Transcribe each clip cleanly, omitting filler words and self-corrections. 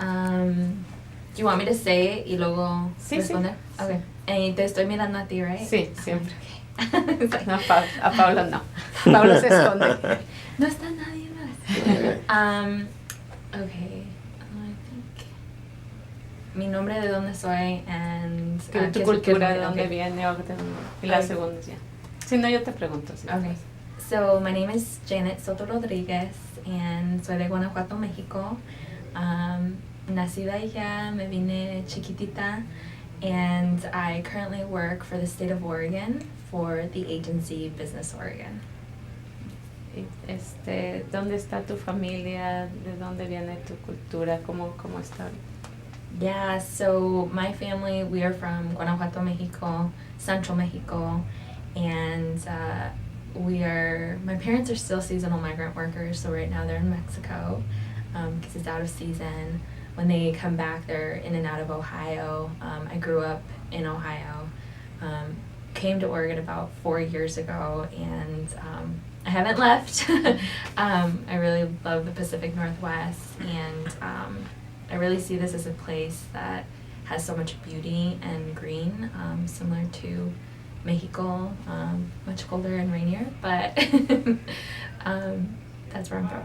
Do you want me to say it y luego Sí, responder? sí. Okay. Y te estoy mirando a ti, right? Sí, siempre. Okay. It's like, No, a Pablo no. Pablo se esconde. no está nadie más. Okay. I think mi nombre, de dónde soy, and Tu cultura, de dónde okay. viene, y la segunda ya. Si no, yo te pregunto. Sí. Okay. So my name is Janet Soto Rodriguez, and soy de Guanajuato, México. Nacida allá, me vine chiquitita, and I currently work for the state of Oregon for the agency Business Oregon. ¿Dónde está tu familia? ¿De dónde viene tu cultura? ¿Cómo está? Yeah, so my family, we are from Guanajuato, Mexico, central Mexico, and my parents are still seasonal migrant workers, so right now they're in Mexico because it's out of season. When they come back, they're in and out of Ohio. I grew up in Ohio, came to Oregon about 4 years ago, and I haven't left. I really love the Pacific Northwest, and I really see this as a place that has so much beauty and green, similar to Mexico, much colder and rainier, but that's where I'm from.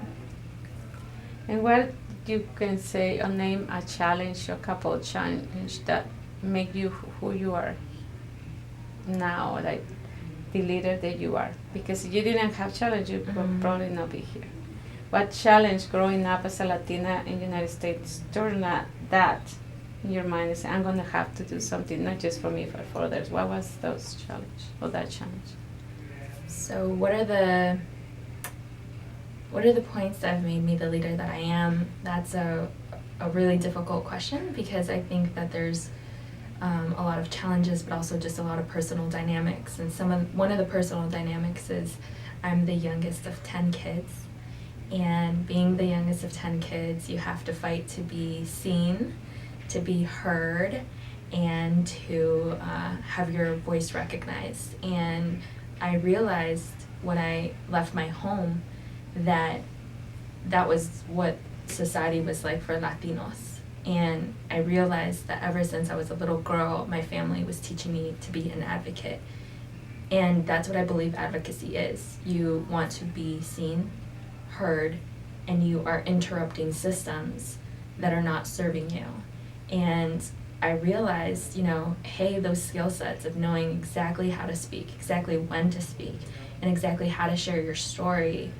And what you can say or name a challenge, a couple of challenges that make you who you are now, like the leader that you are? Because if you didn't have challenge, you would probably not be here. What challenge growing up as a Latina in the United States turned that in your mind and say, I'm going to have to do something, not just for me, but for others? What was those challenge or that challenge? So what are the points that have made me the leader that I am? That's a really difficult question, because I think that there's a lot of challenges, but also just a lot of personal dynamics. And one of the personal dynamics is I'm the youngest of 10 kids. And being the youngest of 10 kids, you have to fight to be seen, to be heard, and to have your voice recognized. And I realized when I left my home that was what society was like for Latinos. And I realized that ever since I was a little girl, my family was teaching me to be an advocate. And that's what I believe advocacy is. You want to be seen, heard, and you are interrupting systems that are not serving you. And I realized, hey, those skill sets of knowing exactly how to speak, exactly when to speak, and exactly how to share your story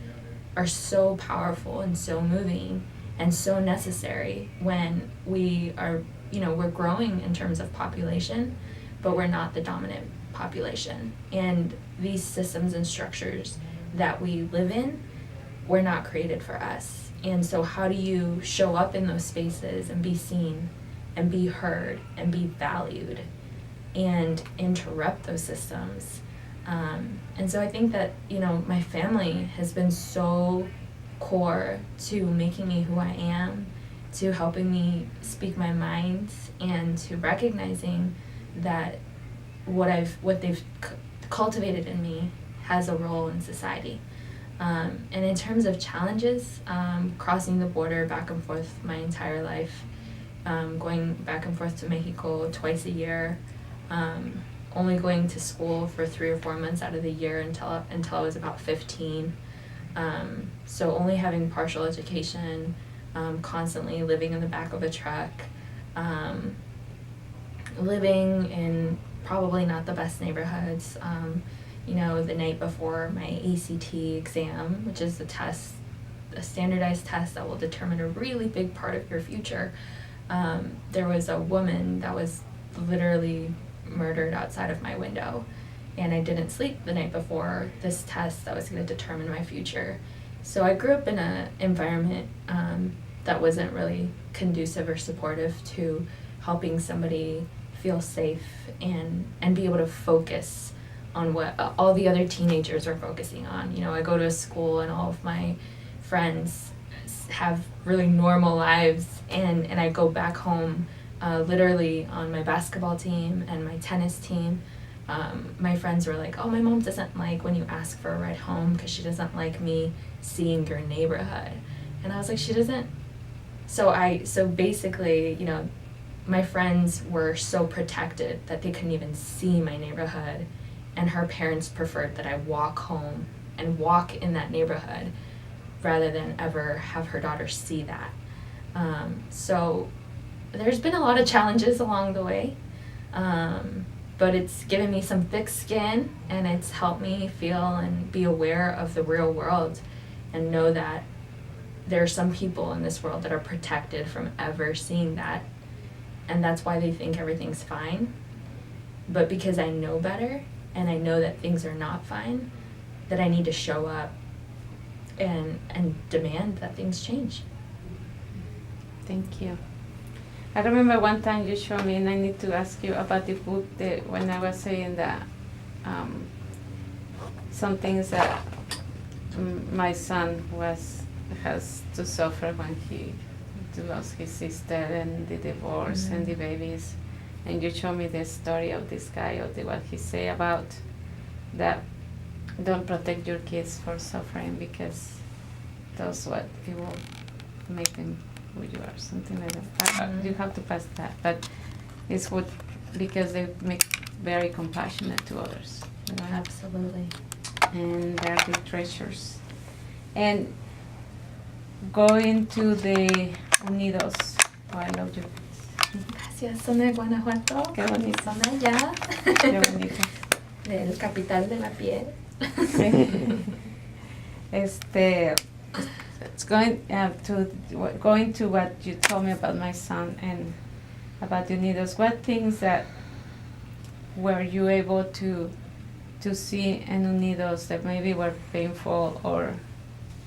are so powerful and so moving and so necessary when we are, we're growing in terms of population, but we're not the dominant population. And these systems and structures that we live in were not created for us. And so how do you show up in those spaces and be seen and be heard and be valued and interrupt those systems? And so I think that, my family has been so core to making me who I am, to helping me speak my mind, and to recognizing that what they've cultivated in me has a role in society. And in terms of challenges, crossing the border back and forth my entire life, going back and forth to Mexico twice a year, only going to school for 3 or 4 months out of the year until I was about 15. So only having partial education, constantly living in the back of a truck, living in probably not the best neighborhoods. The night before my ACT exam, which is a standardized test that will determine a really big part of your future, there was a woman that was literally murdered outside of my window, and I didn't sleep the night before this test that was going to determine my future. So I grew up in an environment that wasn't really conducive or supportive to helping somebody feel safe and be able to focus on what all the other teenagers are focusing on. I go to a school and all of my friends have really normal lives, and I go back home literally on my basketball team and my tennis team. My friends were like, oh, my mom doesn't like when you ask for a ride home because she doesn't like me seeing your neighborhood. And I was like, she doesn't So basically, my friends were so protected that they couldn't even see my neighborhood, and her parents preferred that I walk home and walk in that neighborhood rather than ever have her daughter see that. So there's been a lot of challenges along the way, but it's given me some thick skin, and it's helped me feel and be aware of the real world and know that there are some people in this world that are protected from ever seeing that, and that's why they think everything's fine. But because I know better and I know that things are not fine, that I need to show up and demand that things change. Thank you. I remember one time you showed me, and I need to ask you about the book, when I was saying that some things that my son has to suffer when he lost his sister and the divorce and the babies. And you showed me the story of this guy, what he say about that. Don't protect your kids for suffering, because that's what it will make them who you are, something like that. You have to pass that, but it's what, because they make very compassionate to others. Absolutely. And they're the treasures. And going to the Unidos. Oh, I love you. Gracias, son de Guanajuato. Qué bonito. Son de allá. Qué bonito. Del capital de la piel. Sí. It's going to what you told me about my son and about Unidos. What things that were you able to see in Unidos that maybe were painful or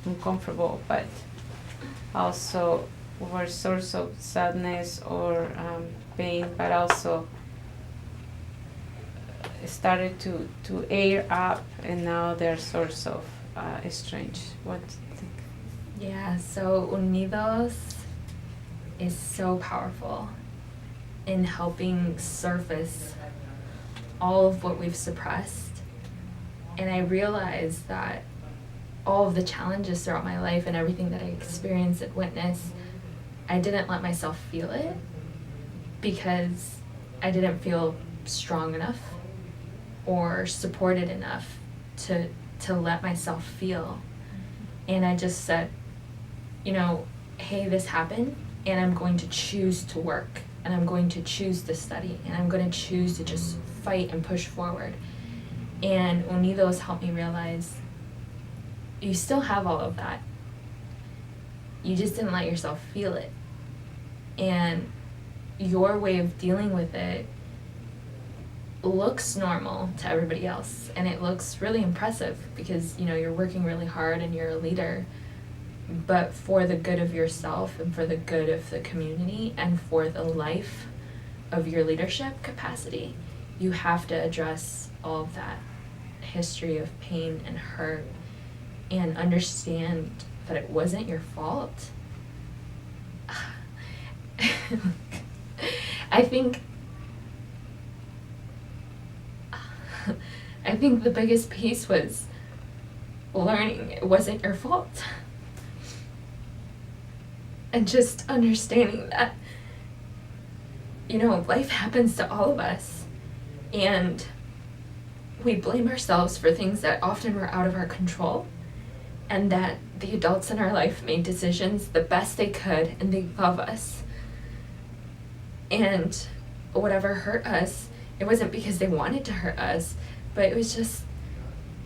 uncomfortable, but also were source of sadness or pain, but also started to air up, and now they're source of strange. What do you think? Yeah, so Unidos is so powerful in helping surface all of what we've suppressed. And I realized that all of the challenges throughout my life and everything that I experienced and witnessed, I didn't let myself feel it because I didn't feel strong enough or supported enough to let myself feel. And I just said, hey, this happened, and I'm going to choose to work, and I'm going to choose to study, and I'm going to choose to just fight and push forward. And Unidos helped me realize you still have all of that. You just didn't let yourself feel it. And your way of dealing with it looks normal to everybody else, and it looks really impressive because you're working really hard and you're a leader, but for the good of yourself and for the good of the community and for the life of your leadership capacity, you have to address all of that history of pain and hurt and understand that it wasn't your fault. I think the biggest piece was learning it wasn't your fault. And just understanding that, life happens to all of us. And we blame ourselves for things that often were out of our control. And that the adults in our life made decisions the best they could, and they love us. And whatever hurt us, it wasn't because they wanted to hurt us, but it was just,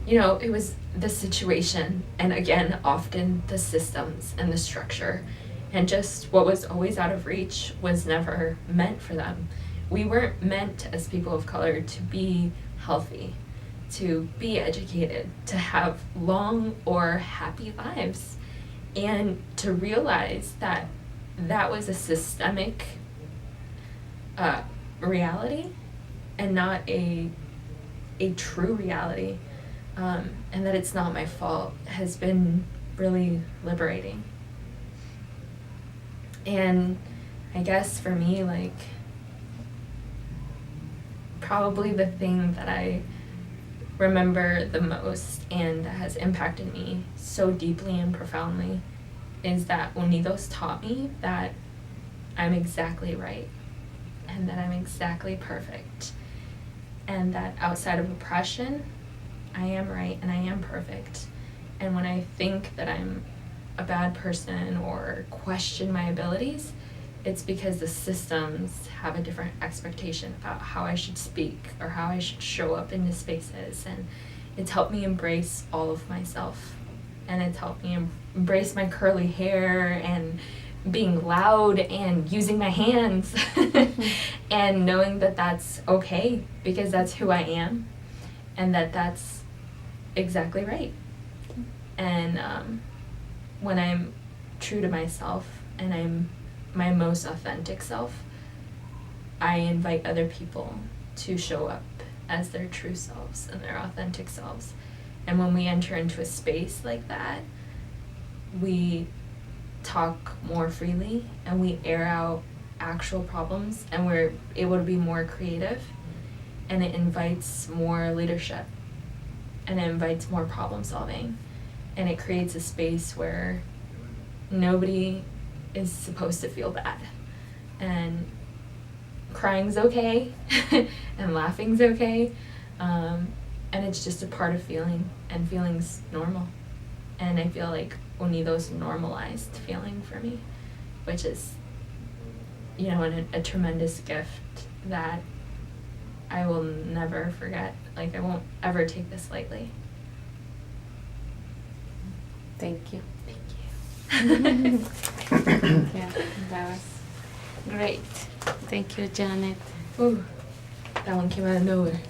it was the situation, and again, often the systems and the structure, and just what was always out of reach was never meant for them. We weren't meant as people of color to be healthy, to be educated, to have long or happy lives, and to realize that that was a systemic reality and not a true reality, and that it's not my fault has been really liberating. And I guess for me, probably the thing that I remember the most and that has impacted me so deeply and profoundly is that Unidos taught me that I'm exactly right and that I'm exactly perfect, and that outside of oppression, I am right and I am perfect. And when I think that I'm a bad person or question my abilities, it's because the systems have a different expectation about how I should speak or how I should show up in the spaces. And it's helped me embrace all of myself. And it's helped me embrace my curly hair and being loud and using my hands and knowing that that's okay because that's who I am and that that's exactly right. And when I'm true to myself and I'm my most authentic self, I invite other people to show up as their true selves and their authentic selves. And when we enter into a space like that, we talk more freely and we air out actual problems and we're able to be more creative, and it invites more leadership and it invites more problem solving, and it creates a space where nobody is supposed to feel bad, and crying's okay and laughing's okay, and it's just a part of feeling, and feeling's normal. And I feel like Unidos normalized feeling for me, which is, you know, a tremendous gift that I will never forget. Like, I won't ever take this lightly. Thank you. Thank you. Yeah, that was great. Thank you, Janet. Ooh, that one came out of nowhere.